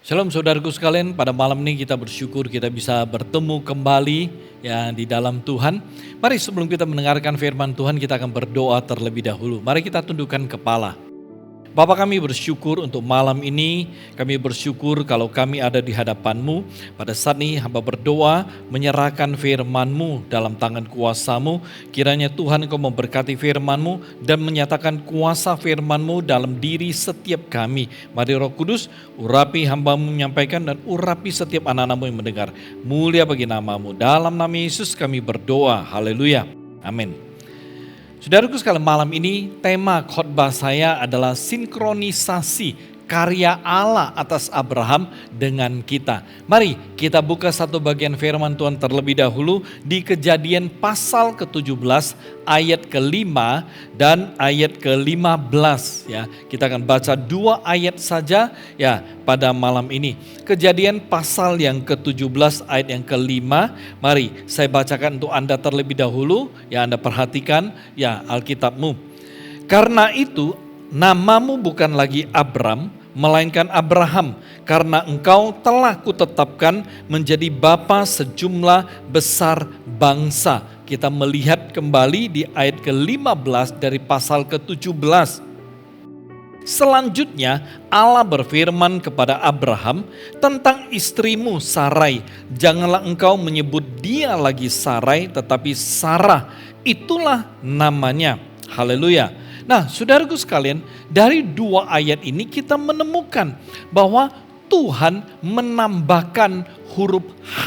Shalom saudaraku sekalian, pada malam ini kita bersyukur kita bisa bertemu kembali ya di dalam Tuhan. Mari sebelum kita mendengarkan firman Tuhan kita akan berdoa terlebih dahulu. Mari kita tundukkan kepala. Bapa, kami bersyukur untuk malam ini, kami bersyukur kalau kami ada di hadapan-Mu. Pada saat ini hamba berdoa menyerahkan firman-Mu dalam tangan kuasa-Mu. Kiranya Tuhan Engkau memberkati firman-Mu dan menyatakan kuasa firman-Mu dalam diri setiap kami. Mari Roh Kudus urapi hamba-Mu menyampaikan dan urapi setiap anak-anak-Mu yang mendengar. Mulia bagi nama-Mu. Dalam nama Yesus kami berdoa. Haleluya. Amin. Saudaraku sekalian, malam ini tema khotbah saya adalah sinkronisasi karya Allah atas Abraham dengan kita. Mari kita buka satu bagian firman Tuhan terlebih dahulu di Kejadian pasal ke-17 ayat ke-5 dan ayat ke-15 ya. Kita akan baca 2 ayat saja ya pada malam ini. Kejadian pasal yang ke-17 ayat yang ke-5. Mari saya bacakan untuk Anda terlebih dahulu ya, Anda perhatikan ya Alkitabmu. Karena itu namamu bukan lagi Abram, melainkan Abraham, karena engkau telah kutetapkan menjadi bapa sejumlah besar bangsa. Kita melihat kembali di ayat ke-15 dari pasal ke-17. Selanjutnya Allah berfirman kepada Abraham tentang istrimu Sarai. Janganlah engkau menyebut dia lagi Sarai tetapi Sarah, itulah namanya. Haleluya. Nah, saudaraku sekalian, dari 2 ayat ini kita menemukan bahwa Tuhan menambahkan huruf H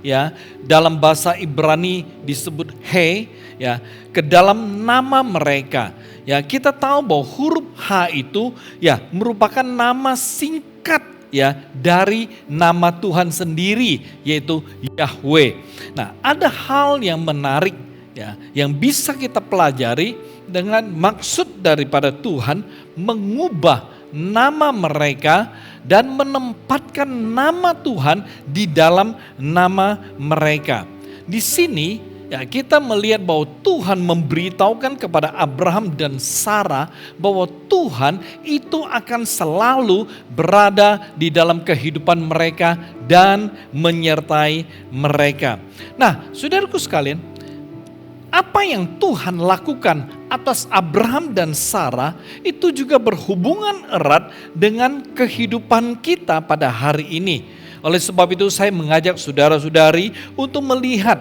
ya, dalam bahasa Ibrani disebut He ya, ke dalam nama mereka. Ya, kita tahu bahwa huruf H itu ya merupakan nama singkat ya dari nama Tuhan sendiri, yaitu Yahweh. Nah, ada hal yang menarik ya yang bisa kita pelajari dengan maksud daripada Tuhan mengubah nama mereka dan menempatkan nama Tuhan di dalam nama mereka. Di sini ya kita melihat bahwa Tuhan memberitahukan kepada Abraham dan Sarah bahwa Tuhan itu akan selalu berada di dalam kehidupan mereka dan menyertai mereka. Nah, saudaraku sekalian, apa yang Tuhan lakukan atas Abraham dan Sarah itu juga berhubungan erat dengan kehidupan kita pada hari ini. Oleh sebab itu saya mengajak saudara-saudari untuk melihat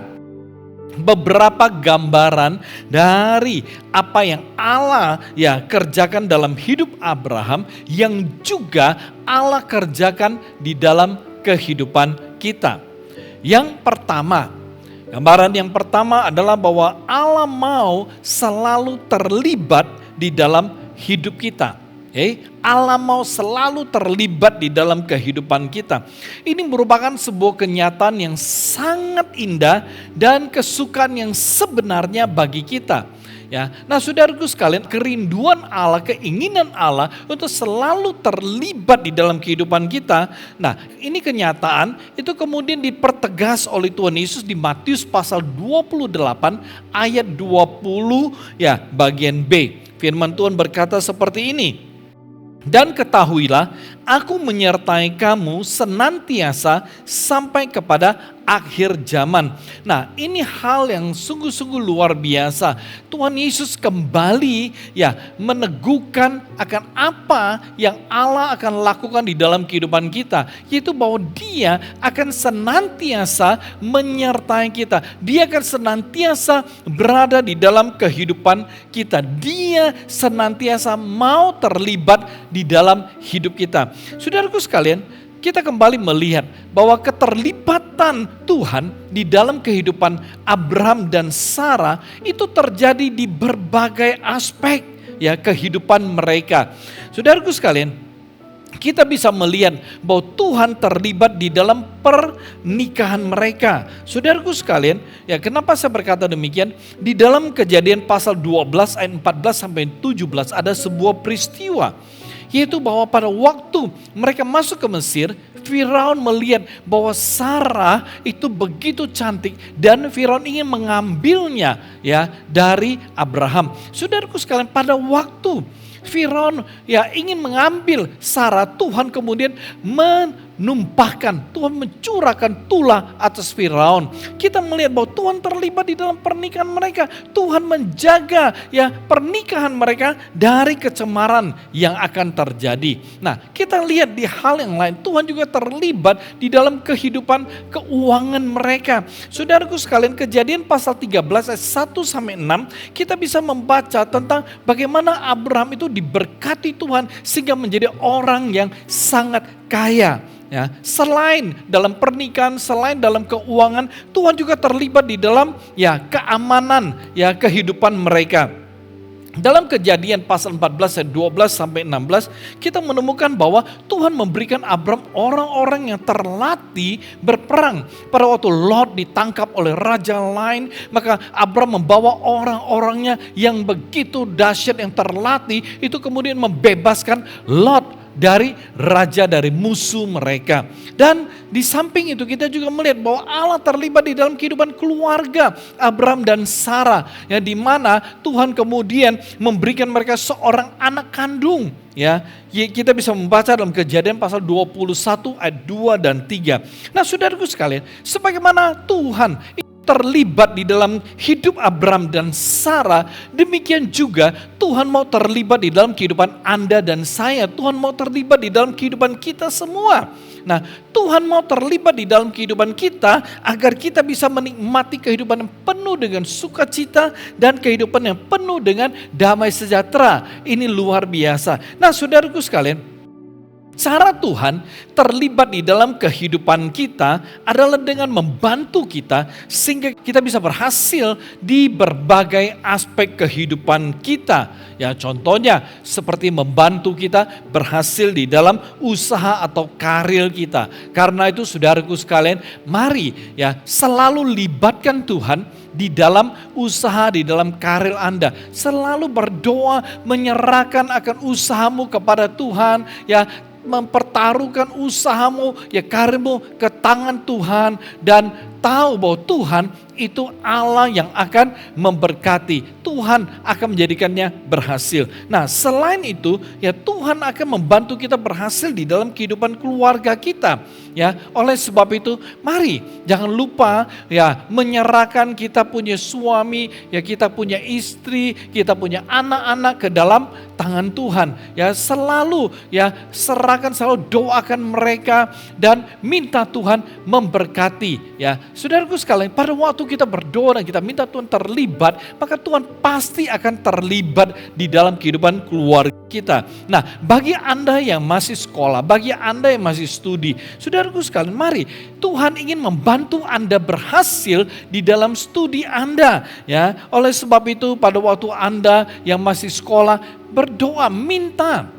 beberapa gambaran dari apa yang Allah ya kerjakan dalam hidup Abraham yang juga Allah kerjakan di dalam kehidupan kita. Yang pertama, gambaran yang pertama adalah bahwa Allah mau selalu terlibat di dalam hidup kita. Allah mau selalu terlibat di dalam kehidupan kita. Ini merupakan sebuah kenyataan yang sangat indah dan kesukaan yang sebenarnya bagi kita. Ya, nah saudaraku sekalian, kerinduan Allah, keinginan Allah untuk selalu terlibat di dalam kehidupan kita. Nah, ini kenyataan itu kemudian dipertegas oleh Tuhan Yesus di Matius pasal 28 ayat 20 ya bagian B. Firman Tuhan berkata seperti ini. Dan ketahuilah, aku menyertai kamu senantiasa sampai kepada akhir zaman. Nah, ini hal yang sungguh-sungguh luar biasa. Tuhan Yesus kembali ya meneguhkan akan apa yang Allah akan lakukan di dalam kehidupan kita, yaitu bahwa Dia akan senantiasa menyertai kita. Dia akan senantiasa berada di dalam kehidupan kita. Dia senantiasa mau terlibat di dalam hidup kita. Saudaraku sekalian, kita kembali melihat bahwa keterlibatan Tuhan di dalam kehidupan Abraham dan Sarah itu terjadi di berbagai aspek ya kehidupan mereka. Saudaraku sekalian, kita bisa melihat bahwa Tuhan terlibat di dalam pernikahan mereka. Saudaraku sekalian, ya kenapa saya berkata demikian? Di dalam Kejadian pasal 12 ayat 14 sampai 17 ada sebuah peristiwa, yaitu bahwa pada waktu mereka masuk ke Mesir, Firaun melihat bahwa Sarah itu begitu cantik dan Firaun ingin mengambilnya ya dari Abraham. Saudaraku sekalian, pada waktu Firaun ya ingin mengambil Sarah, Tuhan kemudian menumpahkan, Tuhan mencurahkan tulah atas Firaun. Kita melihat bahwa Tuhan terlibat di dalam pernikahan mereka. Tuhan menjaga ya pernikahan mereka dari kecemaran yang akan terjadi. Nah, kita lihat di hal yang lain, Tuhan juga terlibat di dalam kehidupan keuangan mereka. Saudaraku sekalian, Kejadian pasal 13 ayat 1 sampai 6, kita bisa membaca tentang bagaimana Abraham itu diberkati Tuhan sehingga menjadi orang yang sangat kaya. Ya, selain dalam pernikahan, selain dalam keuangan, Tuhan juga terlibat di dalam ya keamanan ya kehidupan mereka. Dalam Kejadian pasal 14 ayat 12 sampai 16, kita menemukan bahwa Tuhan memberikan Abraham orang-orang yang terlatih berperang. Pada waktu Lot ditangkap oleh raja lain, maka Abraham membawa orang-orangnya yang begitu dahsyat, yang terlatih, itu kemudian membebaskan Lot dari raja, dari musuh mereka. Dan di samping itu kita juga melihat bahwa Allah terlibat di dalam kehidupan keluarga Abraham dan Sarah, ya, di mana Tuhan kemudian memberikan mereka seorang anak kandung. Ya, kita bisa membaca dalam Kejadian pasal 21 ayat 2 dan 3. Nah, saudaraku sekalian, sebagaimana Tuhan terlibat di dalam hidup Abraham dan Sarah, demikian juga Tuhan mau terlibat di dalam kehidupan Anda dan saya. Tuhan mau terlibat di dalam kehidupan kita semua. Nah, Tuhan mau terlibat di dalam kehidupan kita agar kita bisa menikmati kehidupan yang penuh dengan sukacita dan kehidupan yang penuh dengan damai sejahtera. Ini luar biasa. Nah, saudaraku sekalian, cara Tuhan terlibat di dalam kehidupan kita adalah dengan membantu kita sehingga kita bisa berhasil di berbagai aspek kehidupan kita. Ya, contohnya seperti membantu kita berhasil di dalam usaha atau karir kita. Karena itu saudaraku sekalian, mari ya selalu libatkan Tuhan di dalam usaha, di dalam karir Anda. Selalu berdoa, menyerahkan akan usahamu kepada Tuhan, ya, mempertaruhkan usahamu, ya karirmu ke tangan Tuhan, dan tahu bahwa Tuhan itu Allah yang akan memberkati. Tuhan akan menjadikannya berhasil. Nah, selain itu, ya Tuhan akan membantu kita berhasil di dalam kehidupan keluarga kita. Ya, oleh sebab itu, mari jangan lupa ya menyerahkan kita punya suami, ya kita punya istri, kita punya anak-anak ke dalam tangan Tuhan. Ya, selalu ya serahkan, selalu doakan mereka dan minta Tuhan memberkati. Ya, saudaraku sekalian, pada waktu kita berdoa dan kita minta Tuhan terlibat, maka Tuhan pasti akan terlibat di dalam kehidupan keluarga kita. Nah, bagi Anda yang masih sekolah, bagi Anda yang masih studi, saudaraku sekalian, mari Tuhan ingin membantu Anda berhasil di dalam studi Anda. Ya, oleh sebab itu pada waktu Anda yang masih sekolah, berdoa, minta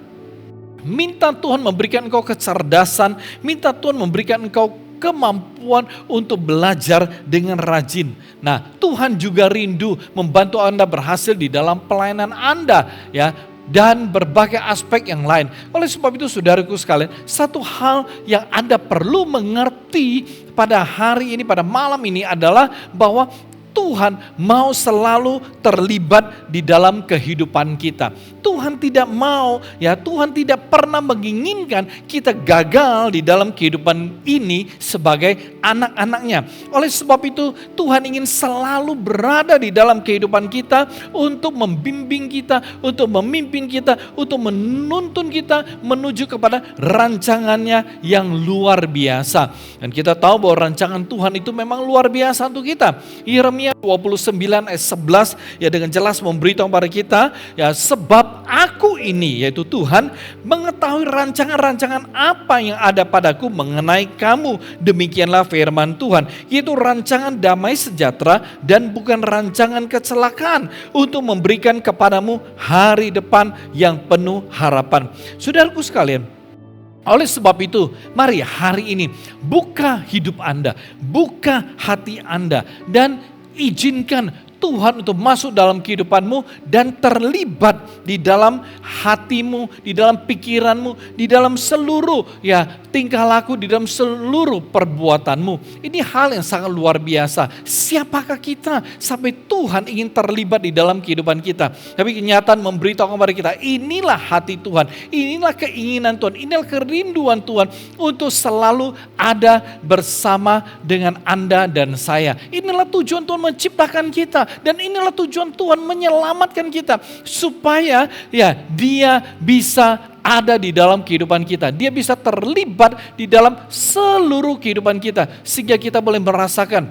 Tuhan memberikan engkau kecerdasan, minta Tuhan memberikan engkau kemampuan untuk belajar dengan rajin. Nah, Tuhan juga rindu membantu Anda berhasil di dalam pelayanan Anda, ya, dan berbagai aspek yang lain. Oleh sebab itu saudaraku sekalian, satu hal yang Anda perlu mengerti pada hari ini, pada malam ini adalah bahwa Tuhan mau selalu terlibat di dalam kehidupan kita. Tuhan tidak mau, ya Tuhan tidak pernah menginginkan kita gagal di dalam kehidupan ini sebagai anak-anaknya. Oleh sebab itu Tuhan ingin selalu berada di dalam kehidupan kita untuk membimbing kita, untuk memimpin kita, untuk menuntun kita menuju kepada rancangannya yang luar biasa. Dan kita tahu bahwa rancangan Tuhan itu memang luar biasa untuk kita. Yeremia 29 ayat 11 ya dengan jelas memberitahu kepada kita, ya sebab aku ini, yaitu Tuhan, mengetahui rancangan-rancangan apa yang ada padaku mengenai kamu. Demikianlah firman Tuhan, yaitu rancangan damai sejahtera dan bukan rancangan kecelakaan, untuk memberikan kepadamu hari depan yang penuh harapan. Saudaraku sekalian, oleh sebab itu, mari hari ini buka hidup Anda, buka hati Anda, dan izinkan Tuhan untuk masuk dalam kehidupanmu dan terlibat di dalam hatimu, di dalam pikiranmu, di dalam seluruh tingkah laku, di dalam seluruh perbuatanmu. Ini hal yang sangat luar biasa. Siapakah kita sampai Tuhan ingin terlibat di dalam kehidupan kita? Tapi kenyataan memberitahu kepada kita, inilah hati Tuhan, inilah keinginan Tuhan, inilah kerinduan Tuhan untuk selalu ada bersama dengan Anda dan saya. Inilah tujuan Tuhan menciptakan kita. Dan inilah tujuan Tuhan menyelamatkan kita. Supaya Dia bisa ada di dalam kehidupan kita. Dia bisa terlibat di dalam seluruh kehidupan kita. Sehingga kita boleh merasakan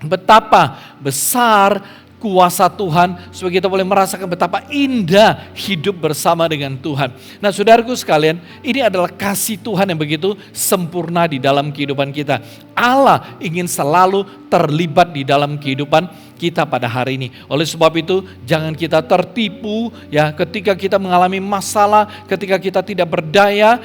betapa besar kuasa Tuhan, supaya kita boleh merasakan betapa indah hidup bersama dengan Tuhan. Nah, saudaraku sekalian, ini adalah kasih Tuhan yang begitu sempurna di dalam kehidupan kita. Allah ingin selalu terlibat di dalam kehidupan kita pada hari ini. Oleh sebab itu, jangan kita tertipu ketika kita mengalami masalah, ketika kita tidak berdaya,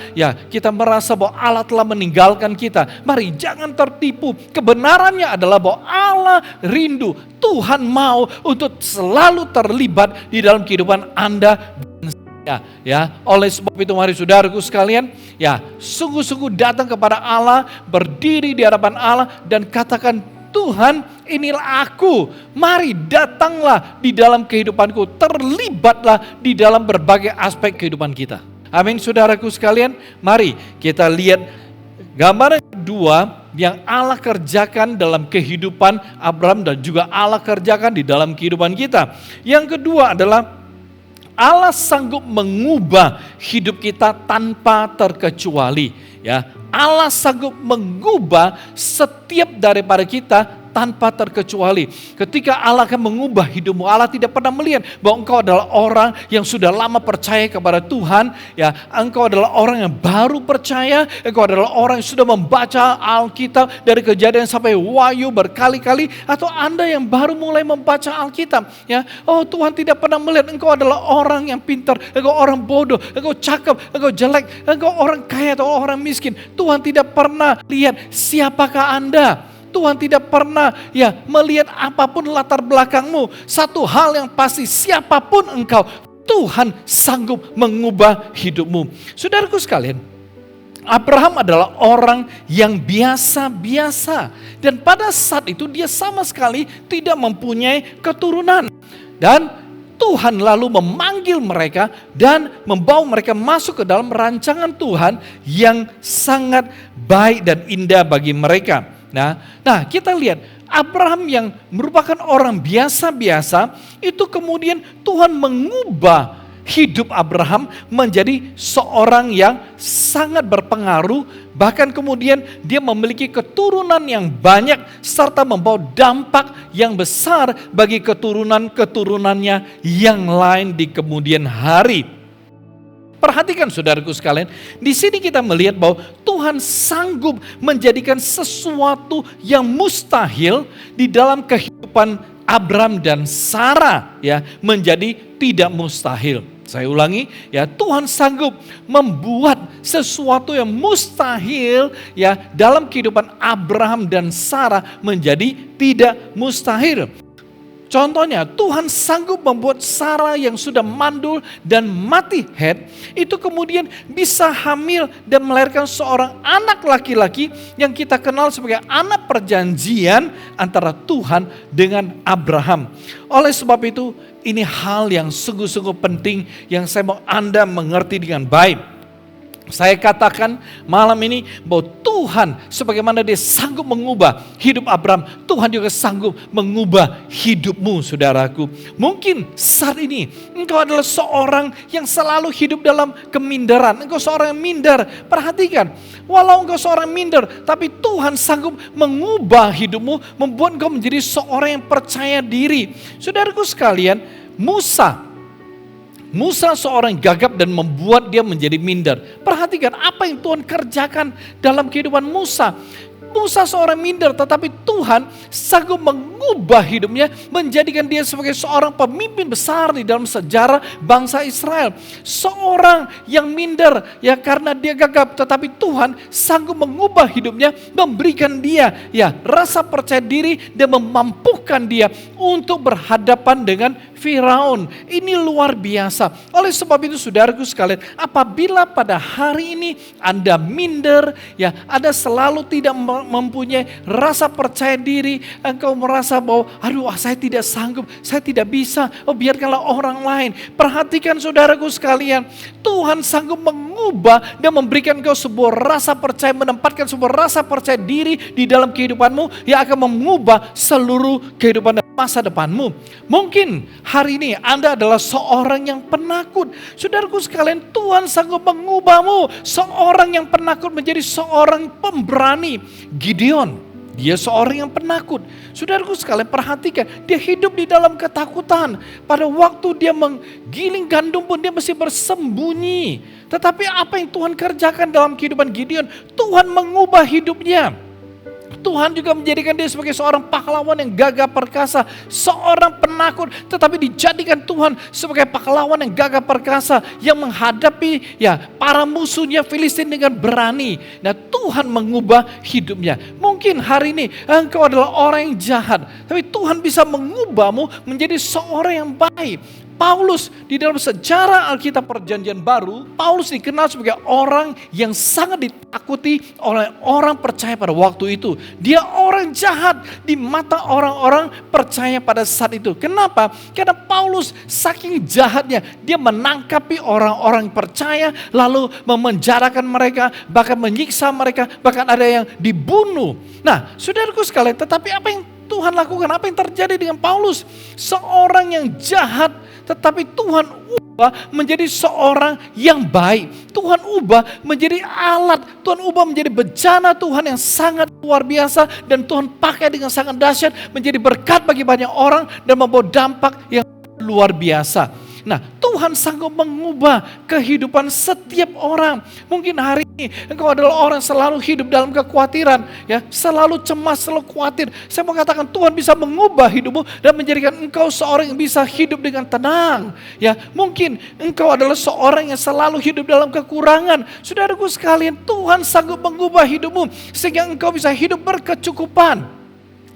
kita merasa bahwa Allah telah meninggalkan kita. Mari jangan tertipu. Kebenarannya adalah bahwa Allah rindu, Tuhan mau untuk selalu terlibat di dalam kehidupan Anda dan saya. Oleh sebab itu mari saudaraku sekalian, sungguh-sungguh datang kepada Allah, berdiri di hadapan Allah dan katakan, Tuhan, inilah aku. Mari datanglah di dalam kehidupanku, terlibatlah di dalam berbagai aspek kehidupan kita. Amin, saudaraku sekalian. Mari kita lihat gambaran kedua yang Allah kerjakan dalam kehidupan Abraham dan juga Allah kerjakan di dalam kehidupan kita. Yang kedua adalah Allah sanggup mengubah hidup kita tanpa terkecuali. Allah sanggup mengubah setiap daripada kita tanpa terkecuali. Ketika Allah akan mengubah hidupmu, Allah tidak pernah melihat bahwa engkau adalah orang yang sudah lama percaya kepada Tuhan, engkau adalah orang yang baru percaya, engkau adalah orang yang sudah membaca Alkitab dari Kejadian sampai Wahyu berkali-kali, atau Anda yang baru mulai membaca Alkitab. Oh, Tuhan tidak pernah melihat engkau adalah orang yang pintar, engkau orang bodoh, engkau cakep, engkau jelek, engkau orang kaya atau orang miskin. Tuhan tidak pernah lihat siapakah Anda. Tuhan tidak pernah melihat apapun latar belakangmu. Satu hal yang pasti, siapapun engkau, Tuhan sanggup mengubah hidupmu. Saudaraku sekalian, Abraham adalah orang yang biasa-biasa. Dan pada saat itu dia sama sekali tidak mempunyai keturunan. Dan Tuhan lalu memanggil mereka dan membawa mereka masuk ke dalam rancangan Tuhan yang sangat baik dan indah bagi mereka. Nah, kita lihat Abraham yang merupakan orang biasa-biasa, itu kemudian Tuhan mengubah hidup Abraham menjadi seorang yang sangat berpengaruh, bahkan kemudian dia memiliki keturunan yang banyak serta membawa dampak yang besar bagi keturunan-keturunannya yang lain di kemudian hari. Perhatikan saudaraku sekalian, di sini kita melihat bahwa Tuhan sanggup menjadikan sesuatu yang mustahil di dalam kehidupan Abraham dan Sarah menjadi tidak mustahil. Saya ulangi, Tuhan sanggup membuat sesuatu yang mustahil dalam kehidupan Abraham dan Sarah menjadi tidak mustahil. Contohnya, Tuhan sanggup membuat Sarah yang sudah mandul dan mati haid, itu kemudian bisa hamil dan melahirkan seorang anak laki-laki yang kita kenal sebagai anak perjanjian antara Tuhan dengan Abraham. Oleh sebab itu, ini hal yang sungguh-sungguh penting yang saya mau Anda mengerti dengan baik. Saya katakan malam ini bahwa Tuhan sebagaimana Dia sanggup mengubah hidup Abraham, Tuhan juga sanggup mengubah hidupmu, saudaraku. Mungkin saat ini engkau adalah seorang yang selalu hidup dalam keminderan. Engkau seorang yang minder. Perhatikan, walau engkau seorang minder, tapi Tuhan sanggup mengubah hidupmu, membuat engkau menjadi seorang yang percaya diri. Saudaraku sekalian, Musa seorang gagap dan membuat dia menjadi minder. Perhatikan apa yang Tuhan kerjakan dalam kehidupan Musa. Musa seorang minder, tetapi Tuhan sanggup mengubah hidupnya, menjadikan dia sebagai seorang pemimpin besar di dalam sejarah bangsa Israel. Seorang yang minder ya karena dia gagap, tetapi Tuhan sanggup mengubah hidupnya, memberikan dia ya rasa percaya diri dan memampukan dia untuk berhadapan dengan Firaun. Ini luar biasa. Oleh sebab itu saudaraku sekalian, apabila pada hari ini Anda minder, ya Anda selalu tidak mempunyai rasa percaya diri, engkau merasa bahwa saya tidak sanggup, saya tidak bisa, biarkanlah orang lain. Perhatikan saudaraku sekalian, Tuhan sanggup mengubah dan memberikan engkau sebuah rasa percaya, menempatkan sebuah rasa percaya diri di dalam kehidupanmu yang akan mengubah seluruh kehidupan dan masa depanmu. Mungkin hari ini Anda adalah seorang yang penakut. Saudaraku sekalian, Tuhan sanggup mengubahmu. Seorang yang penakut menjadi seorang pemberani. Gideon, dia seorang yang penakut. Saudaraku sekalian, perhatikan, dia hidup di dalam ketakutan. Pada waktu dia menggiling gandum pun dia mesti bersembunyi. Tetapi apa yang Tuhan kerjakan dalam kehidupan Gideon? Tuhan mengubah hidupnya. Tuhan juga menjadikan dia sebagai seorang pahlawan yang gagah perkasa. Seorang penakut tetapi dijadikan Tuhan sebagai pahlawan yang gagah perkasa, yang menghadapi ya para musuhnya Filistin dengan berani. Nah, Tuhan mengubah hidupnya. Mungkin hari ini engkau adalah orang yang jahat, tapi Tuhan bisa mengubahmu menjadi seorang yang baik. Paulus di dalam sejarah Alkitab Perjanjian Baru, Paulus dikenal sebagai orang yang sangat ditakuti oleh orang percaya pada waktu itu. Dia orang jahat di mata orang-orang percaya pada saat itu. Kenapa? Karena Paulus saking jahatnya, dia menangkapi orang-orang percaya, lalu memenjarakan mereka, bahkan menyiksa mereka, bahkan ada yang dibunuh. Nah, saudaraku sekalian, tetapi apa yang Tuhan lakukan? Apa yang terjadi dengan Paulus? Seorang yang jahat, tetapi Tuhan ubah menjadi seorang yang baik. Tuhan ubah menjadi alat. Tuhan ubah menjadi bejana Tuhan yang sangat luar biasa. Dan Tuhan pakai dengan sangat dahsyat menjadi berkat bagi banyak orang dan membawa dampak yang luar biasa. Nah, Tuhan sanggup mengubah kehidupan setiap orang. Mungkin hari ini engkau adalah orang selalu hidup dalam kekhawatiran, ya, selalu cemas, selalu khawatir. Saya mau katakan Tuhan bisa mengubah hidupmu dan menjadikan engkau seorang yang bisa hidup dengan tenang. Ya, mungkin engkau adalah seorang yang selalu hidup dalam kekurangan. Saudaraku sekalian, Tuhan sanggup mengubah hidupmu sehingga engkau bisa hidup berkecukupan.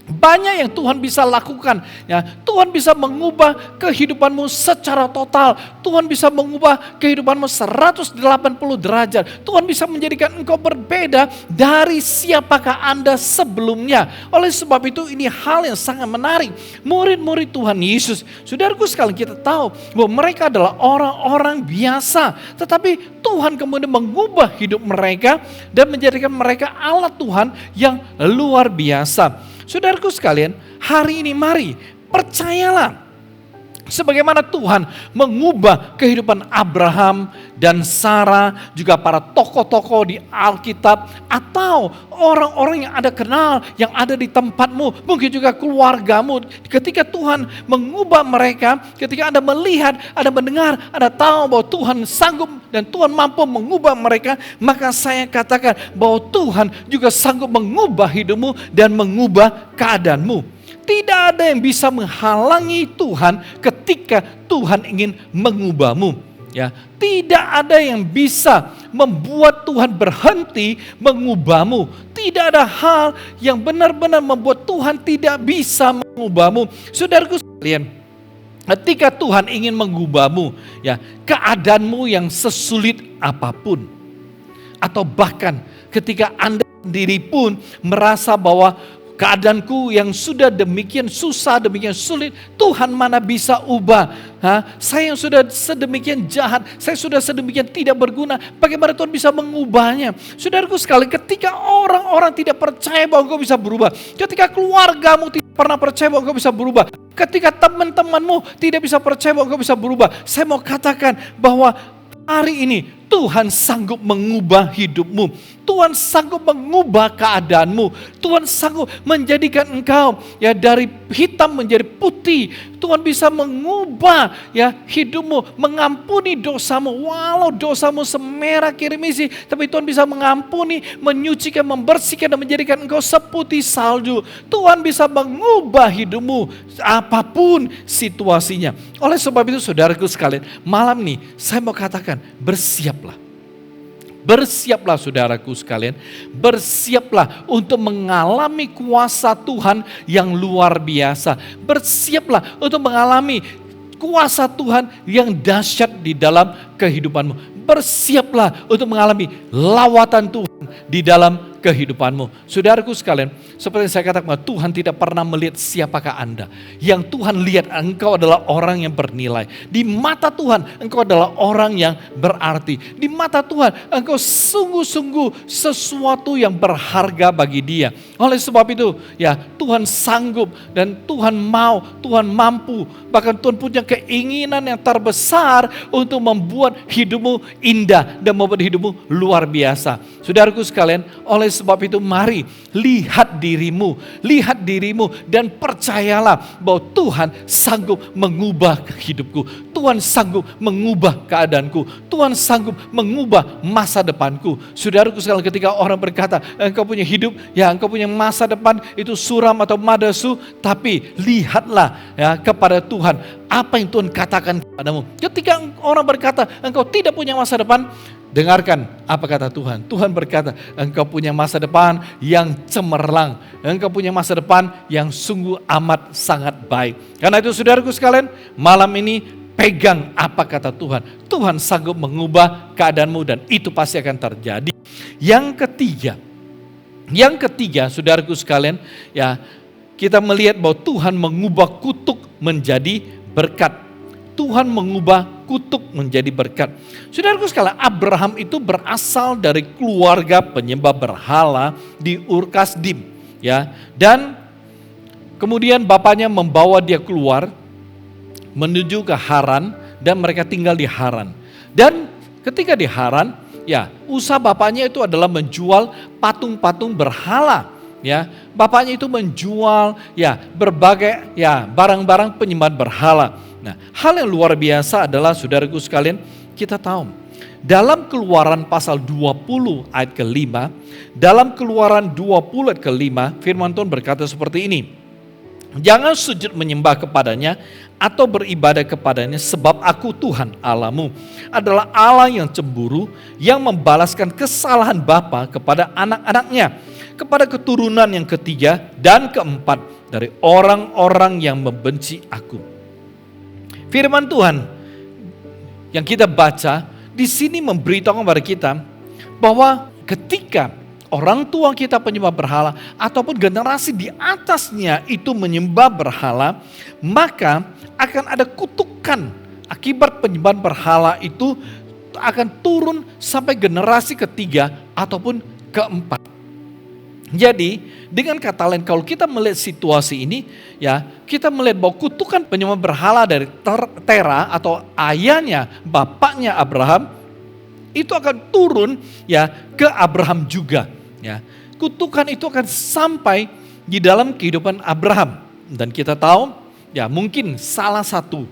Banyak yang Tuhan bisa lakukan, ya. Tuhan bisa mengubah kehidupanmu secara total. Tuhan bisa mengubah kehidupanmu 180 derajat. Tuhan bisa menjadikan engkau berbeda dari siapakah Anda sebelumnya. Oleh sebab itu ini hal yang sangat menarik. Murid-murid Tuhan Yesus, saudaraku sekalian, kita tahu bahwa mereka adalah orang-orang biasa. Tetapi Tuhan kemudian mengubah hidup mereka dan menjadikan mereka alat Tuhan yang luar biasa. Saudaraku sekalian, hari ini mari percayalah sebagaimana Tuhan mengubah kehidupan Abraham dan Sarah, juga para tokoh-tokoh di Alkitab, atau orang-orang yang Anda kenal, yang ada di tempatmu, mungkin juga keluargamu. Ketika Tuhan mengubah mereka, ketika Anda melihat, Anda mendengar, Anda tahu bahwa Tuhan sanggup dan Tuhan mampu mengubah mereka, maka saya katakan bahwa Tuhan juga sanggup mengubah hidupmu dan mengubah keadaanmu. Tidak ada yang bisa menghalangi Tuhan ketika Tuhan ingin mengubahmu. Ya, tidak ada yang bisa membuat Tuhan berhenti mengubahmu. Tidak ada hal yang benar-benar membuat Tuhan tidak bisa mengubahmu. Saudaraku sekalian, ketika Tuhan ingin mengubahmu, ya, keadaanmu yang sesulit apapun, atau bahkan ketika Anda sendiri pun merasa bahwa keadaanku yang sudah demikian susah, demikian sulit, Tuhan mana bisa ubah? Saya yang sudah sedemikian jahat, saya sudah sedemikian tidak berguna, bagaimana Tuhan bisa mengubahnya? Saudaraku sekali, ketika orang-orang tidak percaya bahwa engkau bisa berubah, ketika keluargamu tidak pernah percaya bahwa engkau bisa berubah, ketika teman-temanmu tidak bisa percaya bahwa engkau bisa berubah, saya mau katakan bahwa hari ini Tuhan sanggup mengubah hidupmu. Tuhan sanggup mengubah keadaanmu. Tuhan sanggup menjadikan engkau ya dari hitam menjadi putih. Tuhan bisa mengubah ya hidupmu, mengampuni dosamu. Walau dosamu semerah kirmisi, tapi Tuhan bisa mengampuni, menyucikan, membersihkan dan menjadikan engkau seputih salju. Tuhan bisa mengubah hidupmu apapun situasinya. Oleh sebab itu saudaraku sekalian, malam nih saya mau katakan bersiaplah. Bersiaplah saudaraku sekalian, bersiaplah untuk mengalami kuasa Tuhan yang luar biasa. Bersiaplah untuk mengalami kuasa Tuhan yang dahsyat di dalam kehidupanmu. Bersiaplah untuk mengalami lawatan Tuhan di dalam kehidupanmu. Saudaraku sekalian, seperti yang saya katakan, Tuhan tidak pernah melihat siapakah Anda. Yang Tuhan lihat engkau adalah orang yang bernilai. Di mata Tuhan engkau adalah orang yang berarti. Di mata Tuhan engkau sungguh-sungguh sesuatu yang berharga bagi Dia. Oleh sebab itu ya Tuhan sanggup dan Tuhan mau, Tuhan mampu. Bahkan Tuhan punya keinginan yang terbesar untuk membuat hidupmu indah dan membuat hidupmu luar biasa. Saudaraku sekalian, oleh sebab itu mari lihat dirimu dan percayalah bahwa Tuhan sanggup mengubah hidupku. Tuhan sanggup mengubah keadaanku. Tuhan sanggup mengubah masa depanku. Saudaraku sekalian, ketika orang berkata engkau punya hidup, ya engkau punya masa depan itu suram atau madasu, tapi lihatlah ya kepada Tuhan. Apa yang Tuhan katakan kepadamu. Ketika orang berkata engkau tidak punya masa depan, dengarkan apa kata Tuhan. Tuhan berkata, engkau punya masa depan yang cemerlang. Engkau punya masa depan yang sungguh amat sangat baik. Karena itu saudaraku sekalian, malam ini pegang apa kata Tuhan. Tuhan sanggup mengubah keadaanmu dan itu pasti akan terjadi. Yang ketiga saudaraku sekalian, ya kita melihat bahwa Tuhan mengubah kutuk menjadi berkat. Tuhan mengubah kutuk menjadi berkat. Saudaraku sekalian, Abraham itu berasal dari keluarga penyembah berhala di Ur Kasdim, ya. Dan kemudian bapaknya membawa dia keluar menuju ke Haran dan mereka tinggal di Haran. Dan ketika di Haran, ya, usaha bapaknya itu adalah menjual patung-patung berhala. Ya, bapaknya itu menjual ya berbagai ya barang-barang penyembahan berhala. Nah, hal yang luar biasa adalah saudaraku sekalian, kita tahu dalam Keluaran pasal 20 ayat ke-5, dalam Keluaran 20 ayat ke-5, firman Tuhan berkata seperti ini. Jangan sujud menyembah kepadanya atau beribadah kepadanya, sebab aku Tuhan Allahmu adalah Allah yang cemburu, yang membalaskan kesalahan bapa kepada anak-anaknya, kepada keturunan yang ketiga dan keempat dari orang-orang yang membenci aku. Firman Tuhan yang kita baca di sini memberitahu kepada kita bahwa ketika orang tua kita penyembah berhala ataupun generasi di atasnya itu menyembah berhala, maka akan ada kutukan akibat penyembahan berhala itu akan turun sampai generasi ketiga ataupun keempat. Jadi dengan kata lain, kalau kita melihat situasi ini, ya kita melihat bahwa kutukan penyembah berhala dari Tera atau ayahnya, bapaknya Abraham, itu akan turun ya ke Abraham juga. Ya, kutukan itu akan sampai di dalam kehidupan Abraham. Dan kita tahu, ya mungkin salah satu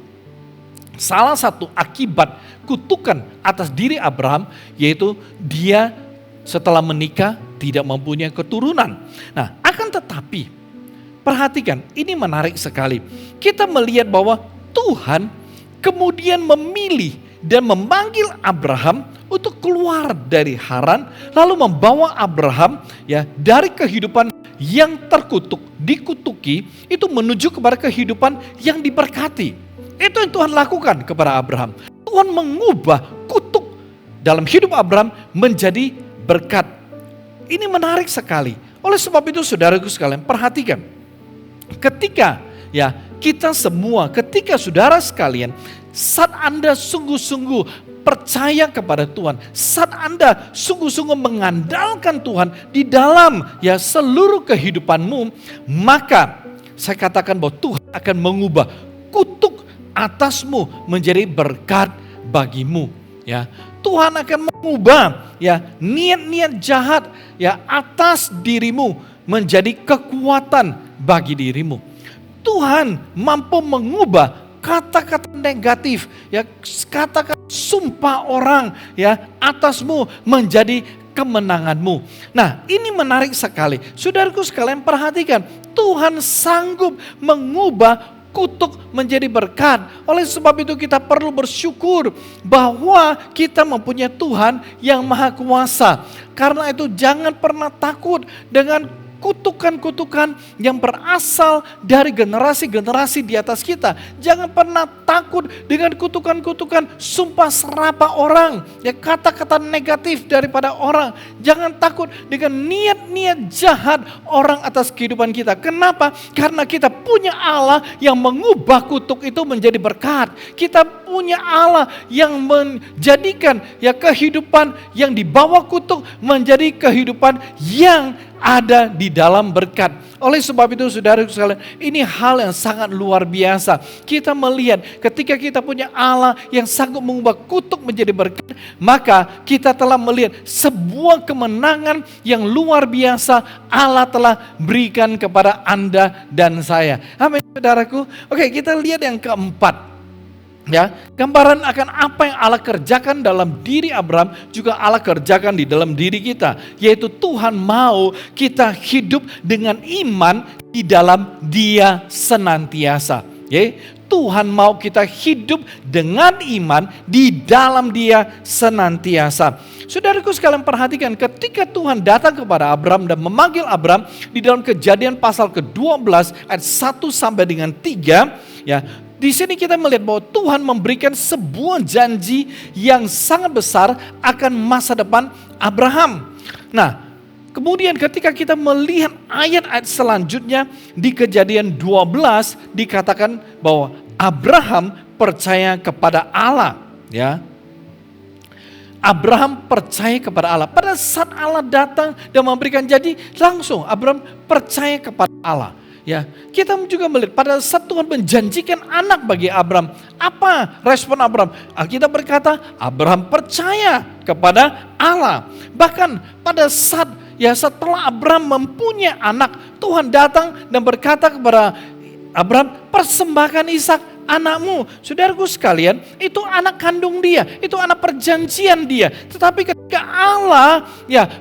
akibat kutukan atas diri Abraham, yaitu dia setelah menikah tidak mempunyai keturunan. Nah, akan tetapi perhatikan, ini menarik sekali. Kita melihat bahwa Tuhan kemudian memilih dan memanggil Abraham untuk keluar dari Haran, lalu membawa Abraham ya dari kehidupan yang terkutuk, dikutuki, itu menuju kepada kehidupan yang diberkati. Itu yang Tuhan lakukan kepada Abraham. Tuhan mengubah kutuk dalam hidup Abraham menjadi berkat. Ini menarik sekali. Oleh sebab itu saudaraku sekalian, perhatikan. Ketika ya kita semua, ketika saudara sekalian, saat Anda sungguh-sungguh percaya kepada Tuhan, saat Anda sungguh-sungguh mengandalkan Tuhan di dalam ya seluruh kehidupanmu, maka saya katakan bahwa Tuhan akan mengubah kutuk atasmu menjadi berkat bagimu. Ya, Tuhan akan mengubah ya niat-niat jahat ya atas dirimu menjadi kekuatan bagi dirimu. Tuhan mampu mengubah kata-kata negatif, ya kata-kata sumpah orang ya atasmu menjadi kemenanganmu. Nah, ini menarik sekali. Saudaraku sekalian perhatikan, Tuhan sanggup mengubah kutuk menjadi berkat. Oleh sebab itu kita perlu bersyukur bahwa kita mempunyai Tuhan yang maha kuasa. Karena itu jangan pernah takut dengan kutukan-kutukan yang berasal dari generasi-generasi di atas kita. Jangan pernah takut dengan kutukan-kutukan sumpah serapah orang, ya kata-kata negatif daripada orang. Jangan takut dengan niat-niat jahat orang atas kehidupan kita. Kenapa? Karena kita punya Allah yang mengubah kutuk itu menjadi berkat. Kita punya Allah yang menjadikan ya kehidupan yang dibawa kutuk menjadi kehidupan yang ada di dalam berkat. Oleh sebab itu saudara sekalian, ini hal yang sangat luar biasa. Kita melihat ketika kita punya Allah yang sanggup mengubah kutuk menjadi berkat, maka kita telah melihat sebuah kemenangan yang luar biasa Allah telah berikan kepada Anda dan saya. Amin saudaraku. Oke, kita lihat yang keempat. Ya, gambaran akan apa yang Allah kerjakan dalam diri Abraham juga Allah kerjakan di dalam diri kita, yaitu Tuhan mau kita hidup dengan iman di dalam Dia senantiasa. Ya, Tuhan mau kita hidup dengan iman di dalam Dia senantiasa. Saudaraku sekalian perhatikan, ketika Tuhan datang kepada Abraham dan memanggil Abraham di dalam Kejadian pasal ke-12 ayat 1 sampai dengan 3, ya. Di sini kita melihat bahwa Tuhan memberikan sebuah janji yang sangat besar akan masa depan Abraham. Nah, kemudian ketika kita melihat ayat-ayat selanjutnya di Kejadian 12 dikatakan bahwa Abraham percaya kepada Allah, ya. Abraham percaya kepada Allah. Pada saat Allah datang dan memberikan janji, langsung Abraham percaya kepada Allah. Ya, kita juga melihat pada saat Tuhan menjanjikan anak bagi Abraham, apa respon Abraham? Alkitab berkata Abraham percaya kepada Allah. Bahkan pada saat setelah Abraham mempunyai anak, Tuhan datang dan berkata kepada Abraham, persembahkan Ishak anakmu. Saudaraku sekalian, itu anak kandung dia, itu anak perjanjian dia. Tetapi ketika Allah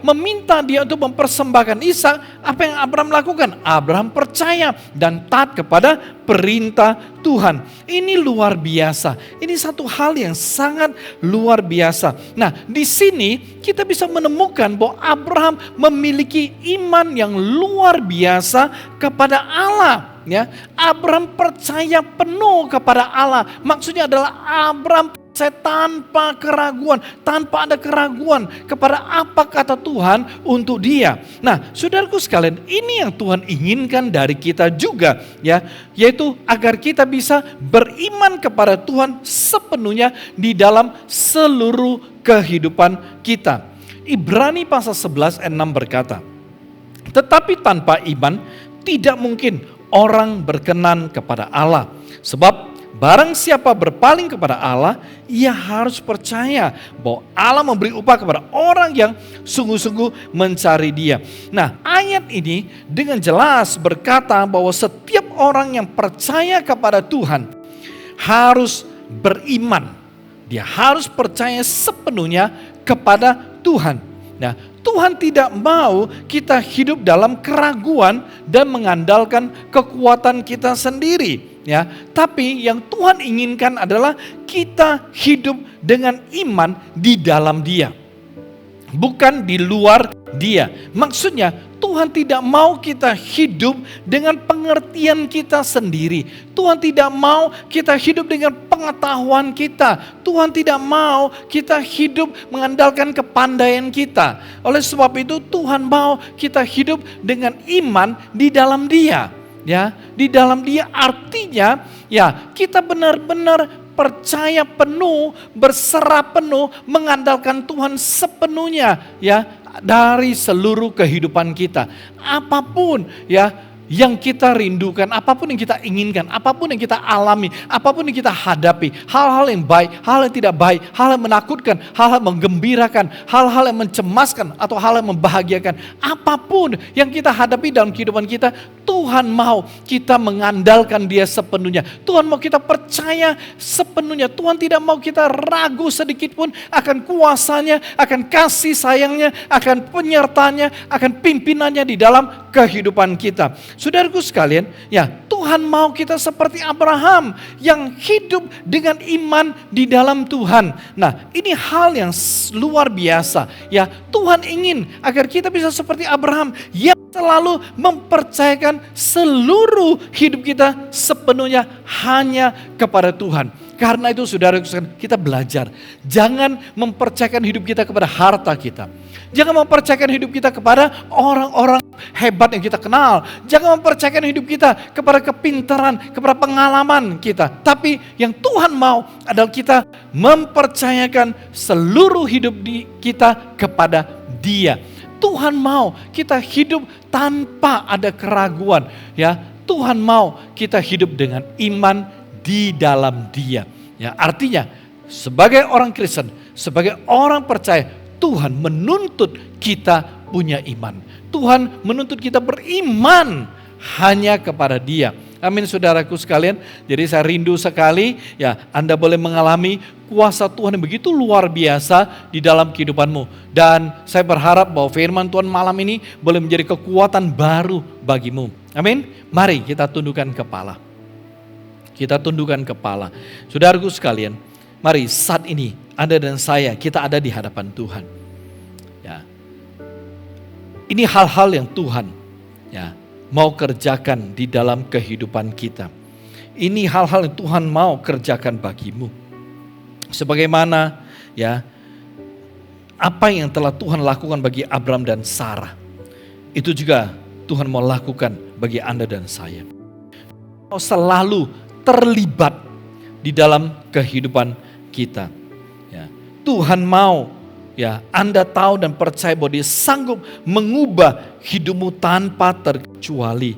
meminta dia untuk mempersembahkan Ishak, apa yang Abraham lakukan? Abraham percaya dan taat kepada perintah Tuhan. Ini luar biasa. Ini satu hal yang sangat luar biasa. Nah, di sini kita bisa menemukan bahwa Abraham memiliki iman yang luar biasa kepada Allah. Ya, Abraham percaya penuh kepada Allah. Maksudnya adalah Abraham percaya tanpa keraguan, tanpa ada keraguan kepada apa kata Tuhan untuk dia. Nah, saudaraku sekalian, ini yang Tuhan inginkan dari kita juga, ya, yaitu agar kita bisa beriman kepada Tuhan sepenuhnya di dalam seluruh kehidupan kita. Ibrani pasal 11 ayat 6 berkata, tetapi tanpa iman tidak mungkin orang berkenan kepada Allah. Sebab barang siapa berpaling kepada Allah, ia harus percaya bahwa Allah memberi upah kepada orang yang sungguh-sungguh mencari Dia. Nah, ayat ini dengan jelas berkata bahwa setiap orang yang percaya kepada Tuhan harus beriman. Dia harus percaya sepenuhnya kepada Tuhan. Nah, Tuhan tidak mau kita hidup dalam keraguan dan mengandalkan kekuatan kita sendiri, ya. Tapi yang Tuhan inginkan adalah kita hidup dengan iman di dalam Dia, bukan di luar Dia. Maksudnya Tuhan tidak mau kita hidup dengan pengertian kita sendiri. Tuhan tidak mau kita hidup dengan pengetahuan kita. Tuhan tidak mau kita hidup mengandalkan kepandaian kita. Oleh sebab itu Tuhan mau kita hidup dengan iman di dalam Dia. Ya, di dalam Dia artinya kita benar-benar percaya penuh, berserah penuh, mengandalkan Tuhan sepenuhnya, ya, dari seluruh kehidupan kita. Apapun yang kita rindukan, apapun yang kita inginkan, apapun yang kita alami, apapun yang kita hadapi, hal-hal yang baik, hal yang tidak baik, hal yang menakutkan, hal yang menggembirakan, hal-hal yang mencemaskan, atau hal yang membahagiakan, apapun yang kita hadapi dalam kehidupan kita, Tuhan mau kita mengandalkan Dia sepenuhnya. Tuhan mau kita percaya sepenuhnya. Tuhan tidak mau kita ragu sedikit pun akan kuasanya, akan kasih sayangnya, akan penyertanya, akan pimpinannya di dalam kehidupan kita. Saudaraku sekalian, ya Tuhan mau kita seperti Abraham yang hidup dengan iman di dalam Tuhan. Nah, ini hal yang luar biasa. Ya, Tuhan ingin agar kita bisa seperti Abraham yang selalu mempercayakan seluruh hidup kita sepenuhnya hanya kepada Tuhan. Karena itu saudara, kita belajar. Jangan mempercayakan hidup kita kepada harta kita. Jangan mempercayakan hidup kita kepada orang-orang hebat yang kita kenal. Jangan mempercayakan hidup kita kepada kepintaran, kepada pengalaman kita. Tapi yang Tuhan mau adalah kita mempercayakan seluruh hidup kita kepada Dia. Tuhan mau kita hidup tanpa ada keraguan. Ya, Tuhan mau kita hidup dengan iman di dalam Dia. Ya, artinya sebagai orang Kristen, sebagai orang percaya, Tuhan menuntut kita punya iman. Tuhan menuntut kita beriman hanya kepada Dia. Amin saudaraku sekalian. Jadi saya rindu sekali ya Anda boleh mengalami kuasa Tuhan yang begitu luar biasa di dalam kehidupanmu. Dan saya berharap bahwa firman Tuhan malam ini boleh menjadi kekuatan baru bagimu. Amin. Mari kita tundukkan kepala. Kita tundukkan kepala. Saudaraku sekalian, mari saat ini Anda dan saya, kita ada di hadapan Tuhan. Ya. Ini hal-hal yang Tuhan ya mau kerjakan di dalam kehidupan kita. Ini hal-hal yang Tuhan mau kerjakan bagimu. Sebagaimana ya apa yang telah Tuhan lakukan bagi Abram dan Sarah, itu juga Tuhan mau lakukan bagi Anda dan saya. Mau selalu terlibat di dalam kehidupan kita. Ya, Tuhan mau ya Anda tahu dan percaya bahwa Dia sanggup mengubah hidupmu tanpa terkecuali.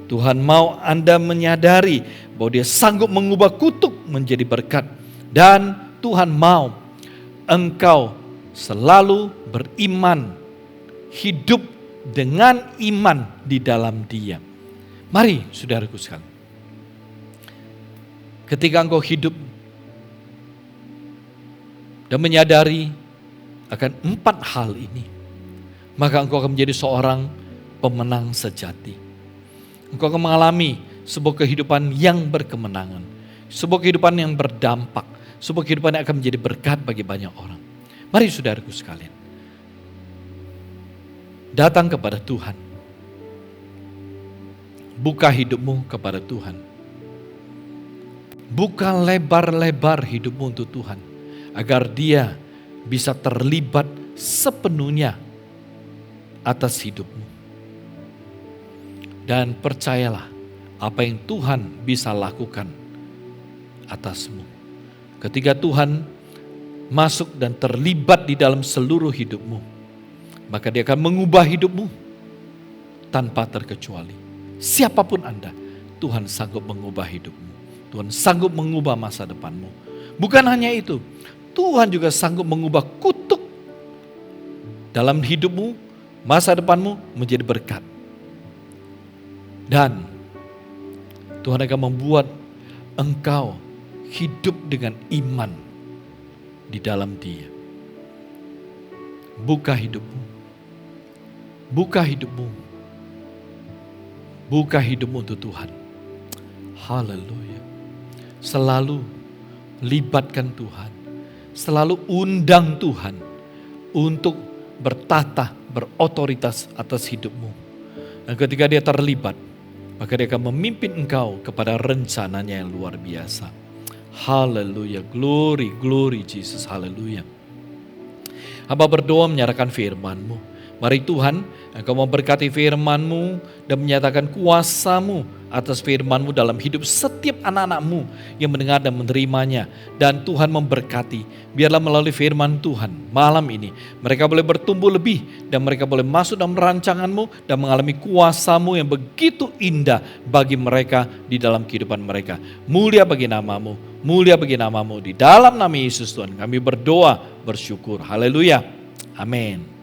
Tuhan mau Anda menyadari bahwa Dia sanggup mengubah kutuk menjadi berkat. Dan Tuhan mau engkau selalu beriman, hidup dengan iman di dalam Dia. Mari saudaraku sekalian. Ketika engkau hidup dan menyadari akan 4 hal ini, maka engkau akan menjadi seorang pemenang sejati. Engkau akan mengalami sebuah kehidupan yang berkemenangan, sebuah kehidupan yang berdampak, sebuah kehidupan yang akan menjadi berkat bagi banyak orang. Mari saudaraku sekalian, datang kepada Tuhan. Buka hidupmu kepada Tuhan. Buka lebar-lebar hidupmu untuk Tuhan, agar Dia bisa terlibat sepenuhnya atas hidupmu. Dan percayalah apa yang Tuhan bisa lakukan atasmu. Ketika Tuhan masuk dan terlibat di dalam seluruh hidupmu, maka Dia akan mengubah hidupmu tanpa terkecuali. Siapapun Anda, Tuhan sanggup mengubah hidupmu. Tuhan sanggup mengubah masa depanmu. Bukan hanya itu, Tuhan juga sanggup mengubah kutuk dalam hidupmu, masa depanmu menjadi berkat. Dan Tuhan akan membuat engkau hidup dengan iman di dalam Dia. Buka hidupmu. Buka hidupmu. Buka hidupmu untuk Tuhan. Haleluya. Selalu libatkan Tuhan. Selalu undang Tuhan untuk bertata, berotoritas atas hidupmu. Dan ketika Dia terlibat, maka Dia akan memimpin engkau kepada rencananya yang luar biasa. Haleluya, glory, glory Jesus, haleluya. Hamba berdoa menyerahkan firman-Mu. Mari Tuhan, Engkau memberkati firman-Mu dan menyatakan kuasa-Mu atas firman-Mu dalam hidup setiap anak-anak-Mu yang mendengar dan menerimanya. Dan Tuhan memberkati, biarlah melalui firman Tuhan malam ini mereka boleh bertumbuh lebih dan mereka boleh masuk dalam rancangan-Mu dan mengalami kuasa-Mu yang begitu indah bagi mereka di dalam kehidupan mereka. Mulia bagi nama-Mu, mulia bagi nama-Mu. Di dalam nama Yesus Tuhan kami berdoa, bersyukur. Haleluya. Amin.